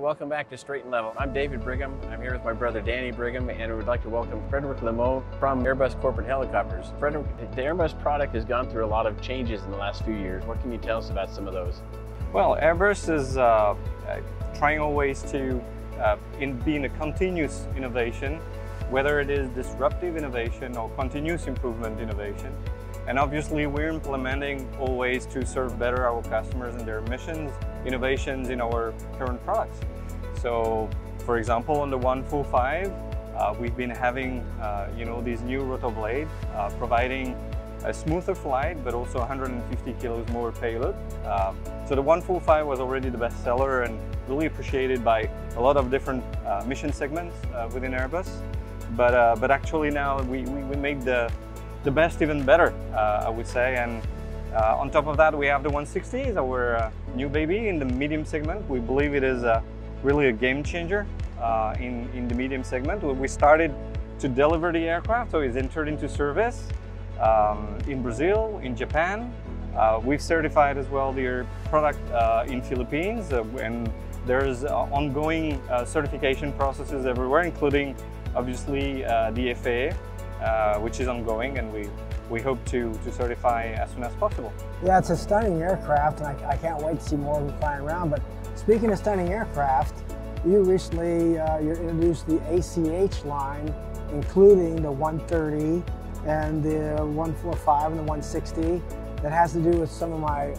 welcome back to Straight and Level. I'm David Brigham. I'm here with my brother Danny Brigham, and I would like to welcome Frederic Lemos from Airbus Corporate Helicopters. Frederic, the Airbus product has gone through a lot of changes in the last few years. What can you tell us about some of those? Well, Airbus is trying always to be in a continuous innovation, whether it is disruptive innovation or continuous improvement innovation. And obviously we're implementing always to serve better our customers and their missions, innovations in our current products. So for example, on the 145, we've been having these new rotor blades providing a smoother flight, but also 150 kilos more payload. So the 145 was already the best seller and really appreciated by a lot of different mission segments within Airbus. But actually now we made the best even better, I would say. And on top of that, we have the 160, is our new baby in the medium segment. We believe it is really a game changer in the medium segment. We started to deliver the aircraft, so it's entered into service in Brazil, in Japan. We've certified as well their product in Philippines, and there's ongoing certification processes everywhere, including obviously the FAA. Which is ongoing, and we hope to certify as soon as possible. Yeah, it's a stunning aircraft, and I can't wait to see more of them flying around. But speaking of stunning aircraft, you recently you introduced the ACH line, including the 130 and the 145 and the 160. That has to do with some of my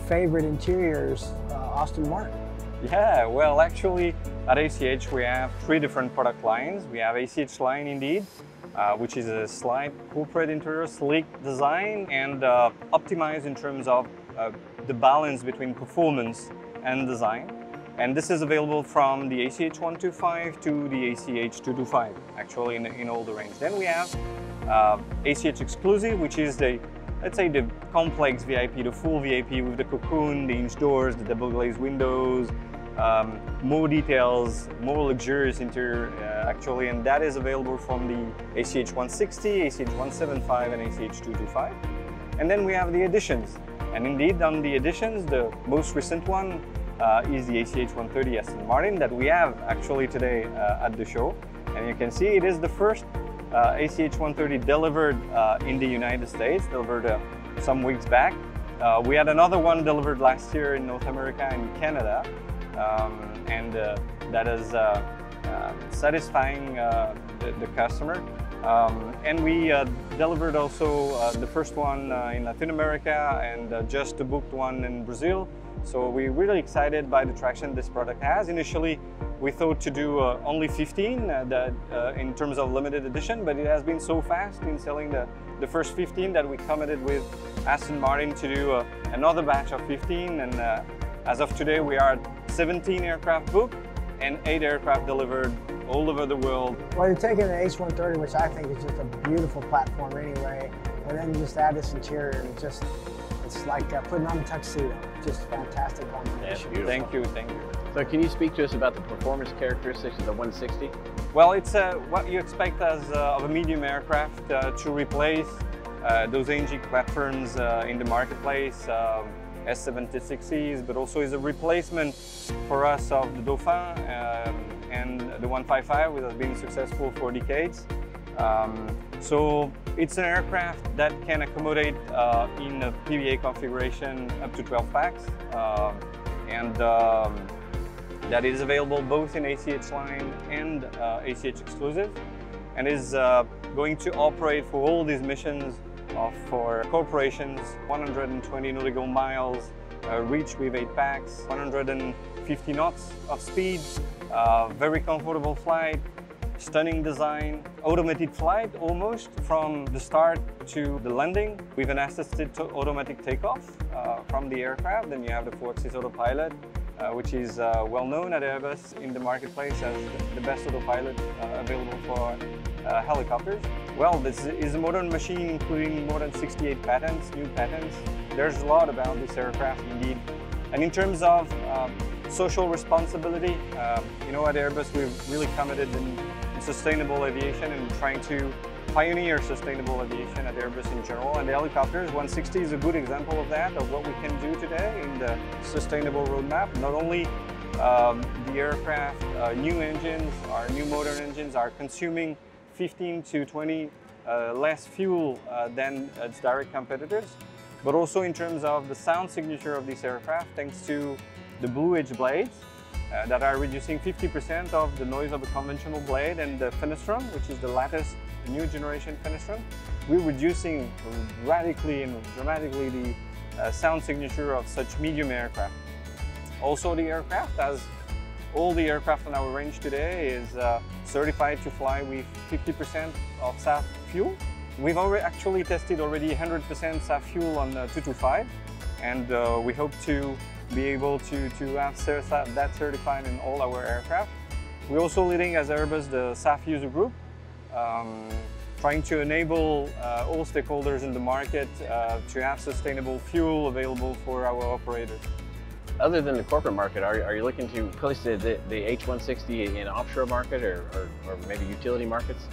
favorite interiors, Aston Martin. Yeah, well, actually at ACH we have 3 different product lines. We have ACH line indeed, which is a slight corporate interior, sleek design, and optimized in terms of the balance between performance and design. And this is available from the ACH 125 to the ACH 225, actually in all the range. Then we have ACH exclusive, which is let's say the complex VIP, the full VIP with the cocoon, the inch doors, the double glazed windows, more details, more luxurious interior actually, and that is available from the ACH 160, ACH 175 and ACH 225. And then we have the editions, and indeed on the editions, the most recent one is the ACH 130 Aston Martin that we have actually today at the show. And you can see it is the first ACH 130 delivered in the United States, delivered some weeks back. We had another one delivered last year in North America and Canada. And that is satisfying the customer. And we delivered also the first one in Latin America and just the booked one in Brazil. So we're really excited by the traction this product has. Initially, we thought to do only 15 in terms of limited edition, but it has been so fast in selling the first 15 that we committed with Aston Martin to do another batch of 15. And as of today, we are at 17 aircraft booked and 8 aircraft delivered all over the world. Well, you're taking the H130, which I think is just a beautiful platform anyway, and then you just add this interior, and it's like putting on a tuxedo. Just fantastic combination. Yeah, thank you. So can you speak to us about the performance characteristics of the 160? Well, it's what you expect as of a medium aircraft to replace those NG platforms in the marketplace. S76s, but also is a replacement for us of the Dauphin and the 155, which has been successful for decades. So it's an aircraft that can accommodate in a PBA configuration up to 12 packs, and that is available both in ACH line and ACH exclusive, and is going to operate for all these missions for corporations, 120 nautical miles, reach with 8 packs, 150 knots of speed, very comfortable flight, stunning design, automated flight almost from the start to the landing with an assisted automatic takeoff from the aircraft. Then you have the 4-axis autopilot, which is well known at Airbus in the marketplace as the best autopilot available for helicopters. Well, this is a modern machine including more than 68 patents, new patents. There's a lot about this aircraft indeed. And in terms of social responsibility, at Airbus we've really committed in sustainable aviation and trying to pioneer sustainable aviation at Airbus in general. And the helicopters, 160 is a good example of that, of what we can do today in the sustainable roadmap. Not only The aircraft, new engines, our new modern engines are consuming 15 to 20 less fuel than its direct competitors, but also in terms of the sound signature of this aircraft, thanks to the Blue Edge blades that are reducing 50% of the noise of a conventional blade, and the fenestron, which is the latest new generation fenestron, we're reducing radically and dramatically the sound signature of such medium aircraft. Also, the aircraft, as all the aircraft on our range today, is certified to fly with 50% of SAF fuel. We've actually tested already 100% SAF fuel on 225, and we hope to be able to have that certified in all our aircraft. We're also leading as Airbus the SAF user group, trying to enable all stakeholders in the market to have sustainable fuel available for our operators. Other than the corporate market, are you looking to place the H160 in offshore market or maybe utility markets?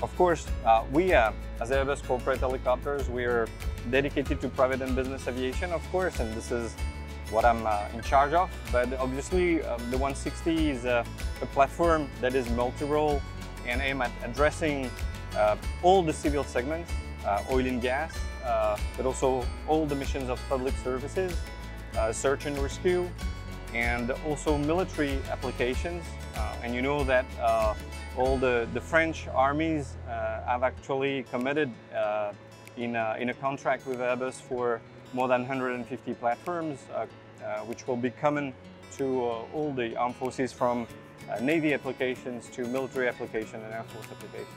Of course, we as Airbus Corporate Helicopters, we are dedicated to private and business aviation, of course, and this is what I'm in charge of. But obviously, the 160 is a platform that is multi-role and aim at addressing all the civil segments, oil and gas, but also all the missions of public services, search and rescue, and also military applications. And you know that all the French armies have actually committed in a contract with Airbus for more than 150 platforms, which will be common to all the armed forces, from Navy applications to military application and Air Force applications.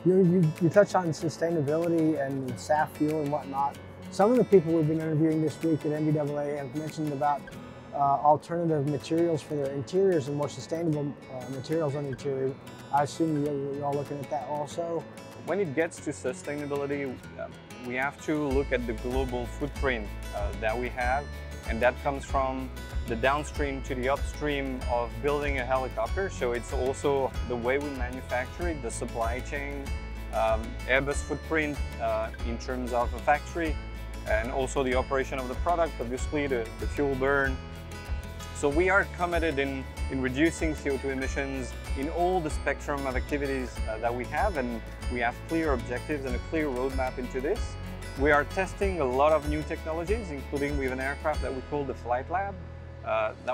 You touched on sustainability and SAF fuel and whatnot. Some of the people we've been interviewing this week at NBAA have mentioned about alternative materials for their interiors and more sustainable materials on the interior. I assume you're all looking at that also? When it gets to sustainability, we have to look at the global footprint that we have, and that comes from the downstream to the upstream of building a helicopter. So it's also the way we manufacture it, the supply chain, Airbus footprint in terms of a factory, and also the operation of the product, obviously the fuel burn. So we are committed in reducing CO2 emissions in all the spectrum of activities that we have, and we have clear objectives and a clear roadmap into this. We are testing a lot of new technologies, including with an aircraft that we call the Flight Lab,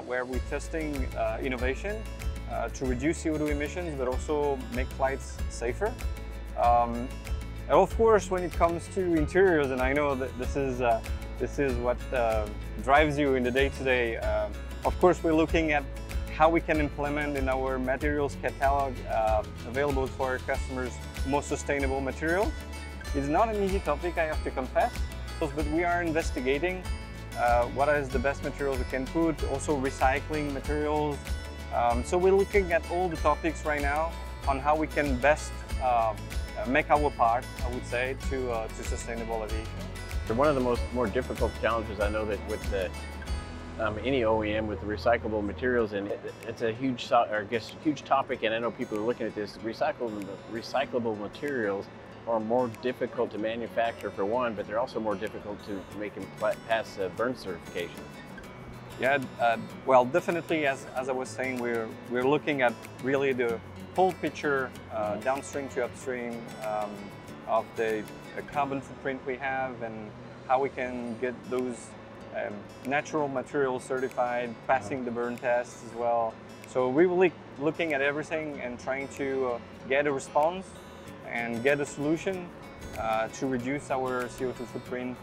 where we're testing innovation to reduce CO2 emissions, but also make flights safer. And of course, when it comes to interiors, and I know that this is what drives you in the day-to-day, of course, we're looking at how we can implement in our materials catalog available for our customers more sustainable materials. It's not an easy topic, I have to confess, but we are investigating what is the best materials we can put, also recycling materials. So we're looking at all the topics right now on how we can best make our part, I would say, to sustainable aviation. One of the more difficult challenges I know that with any OEM with the recyclable materials, and it's a huge topic, and I know people are looking at this. Recyclable materials are more difficult to manufacture for one, but they're also more difficult to make them pass burn certification. Yeah, well, definitely, as I was saying, we're looking at really the whole picture, downstream to upstream, of the carbon footprint we have and how we can get those natural materials certified, passing the burn tests as well. So we're really looking at everything and trying to get a response and get a solution to reduce our CO2 footprint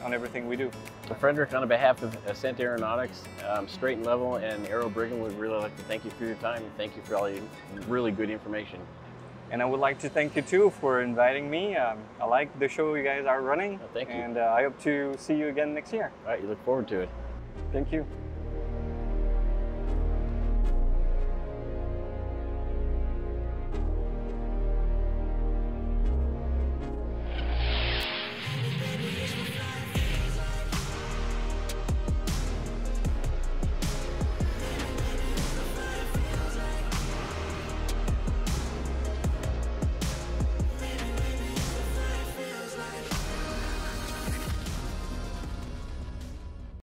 on everything we do. So Frederic, on behalf of Ascent Aeronautics, Straight and Level, and Aero Brigham, would really like to thank you for your time and thank you for all your really good information. And I would like to thank you too for inviting me. I like the show you guys are running. Thank you. And I hope to see you again next year. All right, you look forward to it. Thank you.